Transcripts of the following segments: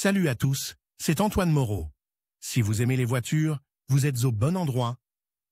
Salut à tous, c'est Antoine Moreau. Si vous aimez les voitures, vous êtes au bon endroit.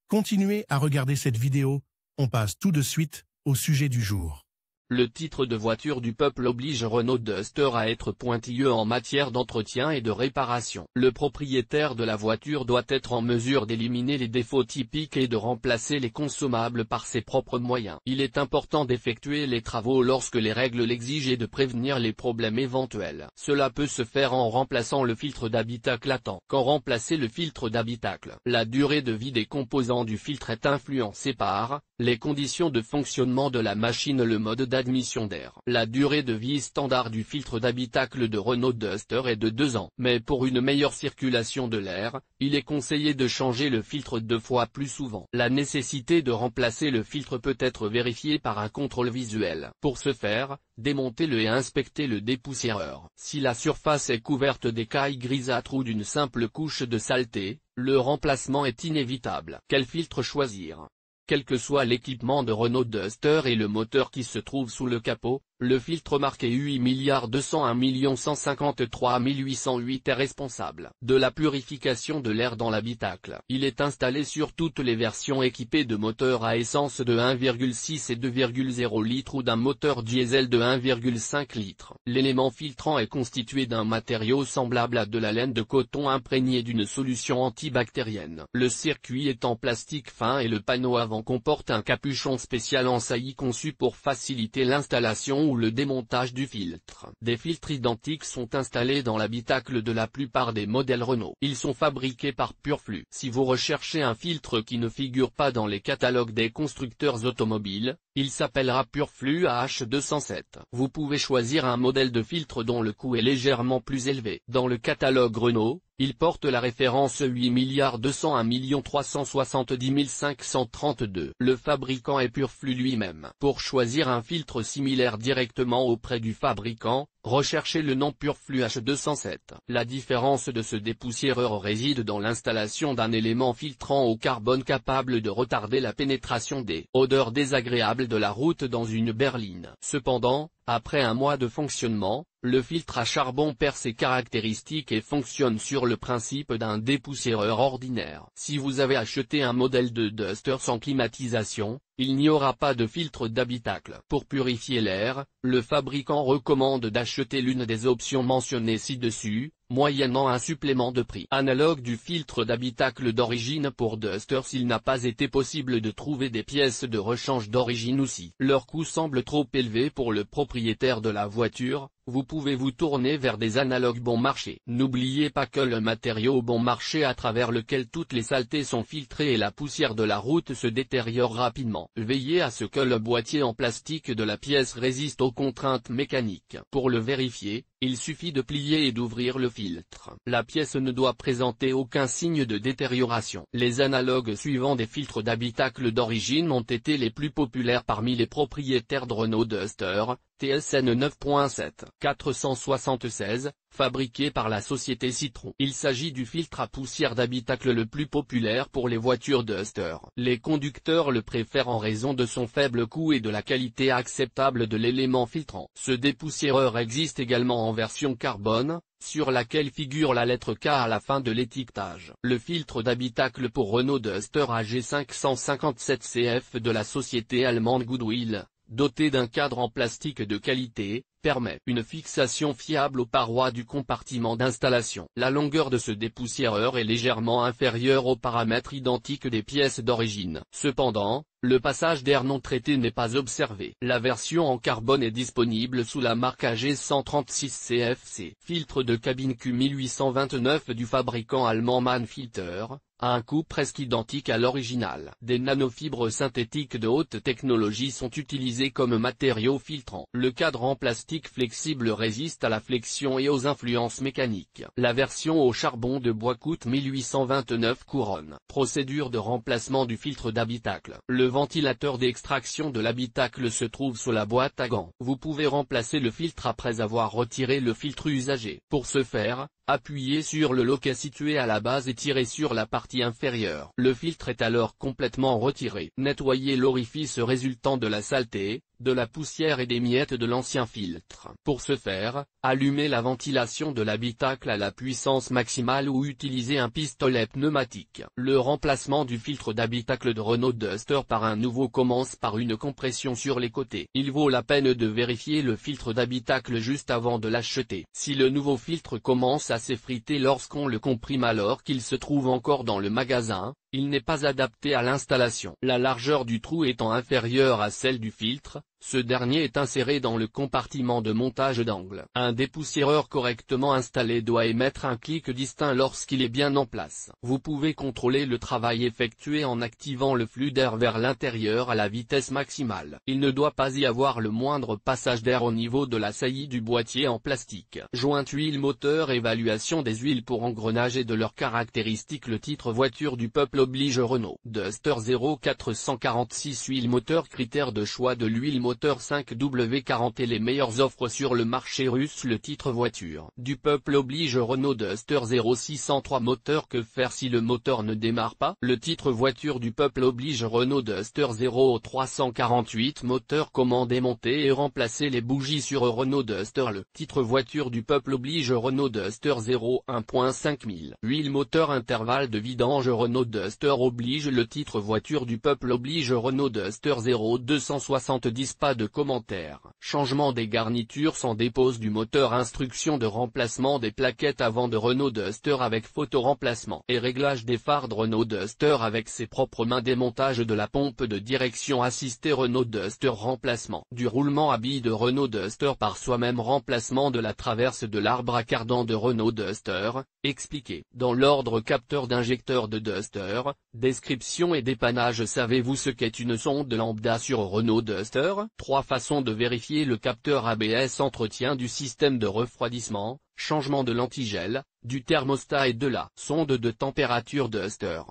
Continuez à regarder cette vidéo, on passe tout de suite au sujet du jour. Le titre de voiture du peuple oblige Renault Duster à être pointilleux en matière d'entretien et de réparation. Le propriétaire de la voiture doit être en mesure d'éliminer les défauts typiques et de remplacer les consommables par ses propres moyens. Il est important d'effectuer les travaux lorsque les règles l'exigent et de prévenir les problèmes éventuels. Cela peut se faire en remplaçant le filtre d'habitacle à temps. Quand remplacer le filtre d'habitacle, la durée de vie des composants du filtre est influencée par les conditions de fonctionnement de la machine, le mode d'admission d'air. La durée de vie standard du filtre d'habitacle de Renault Duster est de 2 ans. Mais pour une meilleure circulation de l'air, il est conseillé de changer le filtre 2 fois plus souvent. La nécessité de remplacer le filtre peut être vérifiée par un contrôle visuel. Pour ce faire, démontez-le et inspectez le dépoussiéreur. Si la surface est couverte d'écailles grisâtres ou d'une simple couche de saleté, le remplacement est inévitable. Quel filtre choisir ? Quel que soit l'équipement de Renault Duster et le moteur qui se trouve sous le capot, le filtre marqué UI 201 153 808 est responsable de la purification de l'air dans l'habitacle. Il est installé sur toutes les versions équipées de moteurs à essence de 1,6 et 2,0 litres ou d'un moteur diesel de 1,5 litres. L'élément filtrant est constitué d'un matériau semblable à de la laine de coton imprégnée d'une solution antibactérienne. Le circuit est en plastique fin et le panneau avant comporte un capuchon spécial en saillie conçu pour faciliter l'installation ou le démontage du filtre. Des filtres identiques sont installés dans l'habitacle de la plupart des modèles Renault. Ils sont fabriqués par Purflux. Si vous recherchez un filtre qui ne figure pas dans les catalogues des constructeurs automobiles, il s'appellera Purflux AH207. Vous pouvez choisir un modèle de filtre dont le coût est légèrement plus élevé. Dans le catalogue Renault, il porte la référence 8 201 370 532. Le fabricant est Purflux lui-même. Pour choisir un filtre similaire directement auprès du fabricant, recherchez le nom Purflux H207. La différence de ce dépoussiéreur réside dans l'installation d'un élément filtrant au carbone capable de retarder la pénétration des odeurs désagréables de la route dans une berline. Cependant, après un mois de fonctionnement, le filtre à charbon perd ses caractéristiques et fonctionne sur le principe d'un dépoussiéreur ordinaire. Si vous avez acheté un modèle de Duster sans climatisation, il n'y aura pas de filtre d'habitacle. Pour purifier l'air, le fabricant recommande d'acheter l'une des options mentionnées ci-dessus, moyennant un supplément de prix. Analogue du filtre d'habitacle d'origine pour Duster. S'il n'a pas été possible de trouver des pièces de rechange d'origine ou si leur coût semble trop élevé pour le propriétaire de la voiture, vous pouvez vous tourner vers des analogues bon marché. N'oubliez pas que le matériau bon marché à travers lequel toutes les saletés sont filtrées et la poussière de la route se détériore rapidement. Veillez à ce que le boîtier en plastique de la pièce résiste aux contraintes mécaniques. Pour le vérifier, il suffit de plier et d'ouvrir le filtre. La pièce ne doit présenter aucun signe de détérioration. Les analogues suivants des filtres d'habitacle d'origine ont été les plus populaires parmi les propriétaires de Renault Duster. TSN 9.7 476, fabriqué par la société Citron. Il s'agit du filtre à poussière d'habitacle le plus populaire pour les voitures Duster. Les conducteurs le préfèrent en raison de son faible coût et de la qualité acceptable de l'élément filtrant. Ce dépoussiéreur existe également en version carbone, sur laquelle figure la lettre K à la fin de l'étiquetage. Le filtre d'habitacle pour Renault Duster AG557 CF de la société allemande Goodwill, doté d'un cadre en plastique de qualité, permet une fixation fiable aux parois du compartiment d'installation. La longueur de ce dépoussiéreur est légèrement inférieure aux paramètres identiques des pièces d'origine. Cependant, le passage d'air non traité n'est pas observé. La version en carbone est disponible sous la marque AG136 CFC. Filtre de cabine Q1829 du fabricant allemand Mannfilter, à un coût presque identique à l'original. Des nanofibres synthétiques de haute technologie sont utilisées comme matériau filtrant. Le cadre en plastique flexible résiste à la flexion et aux influences mécaniques. La version au charbon de bois coûte 1829 couronnes. Procédure de remplacement du filtre d'habitacle. Le ventilateur d'extraction de l'habitacle se trouve sous la boîte à gants. Vous pouvez remplacer le filtre après avoir retiré le filtre usagé. Pour ce faire, appuyez sur le loquet situé à la base et tirez sur la partie inférieure. Le filtre est alors complètement retiré. Nettoyez l'orifice résultant de la saleté, de la poussière et des miettes de l'ancien filtre. Pour ce faire, allumez la ventilation de l'habitacle à la puissance maximale ou utilisez un pistolet pneumatique. Le remplacement du filtre d'habitacle de Renault Duster par un nouveau commence par une compression sur les côtés. Il vaut la peine de vérifier le filtre d'habitacle juste avant de l'acheter. Si le nouveau filtre commence à s'effriter lorsqu'on le comprime alors qu'il se trouve encore dans le magasin, il n'est pas adapté à l'installation. La largeur du trou étant inférieure à celle du filtre, ce dernier est inséré dans le compartiment de montage d'angle. Un dépoussiéreur correctement installé doit émettre un clic distinct lorsqu'il est bien en place. Vous pouvez contrôler le travail effectué en activant le flux d'air vers l'intérieur à la vitesse maximale. Il ne doit pas y avoir le moindre passage d'air au niveau de la saillie du boîtier en plastique. Jointe huile moteur. Évaluation des huiles pour engrenages et de leurs caractéristiques. Le titre voiture du peuple oblige Renault Duster 0446 huile moteur. Critères de choix de l'huile moteur 5W40 et les meilleures offres sur le marché russe. Le titre voiture du peuple oblige Renault Duster 0603 moteur. Que faire si le moteur ne démarre pas? Le titre voiture du peuple oblige Renault Duster 0348 moteur. Comment démonter et remplacer les bougies sur Renault Duster? Le titre voiture du peuple oblige Renault Duster 01.5000 huile moteur. Intervalle de vidange Renault Duster oblige. Le titre voiture du peuple oblige Renault Duster 0270. Pas de commentaires. Changement des garnitures sans dépose du moteur. Instruction de remplacement des plaquettes avant de Renault Duster avec photo remplacement. Et réglage des phares de Renault Duster avec ses propres mains. Démontage de la pompe de direction assistée Renault Duster. Remplacement du roulement à billes de Renault Duster par soi-même. Remplacement de la traverse de l'arbre à cardan de Renault Duster. Expliqué dans l'ordre. Capteur d'injecteur de Duster. Description et dépannage. Savez-vous ce qu'est une sonde lambda sur Renault Duster? 3 façons de vérifier le capteur ABS. Entretien du système de refroidissement, changement de l'antigel, du thermostat et de la sonde de température Duster.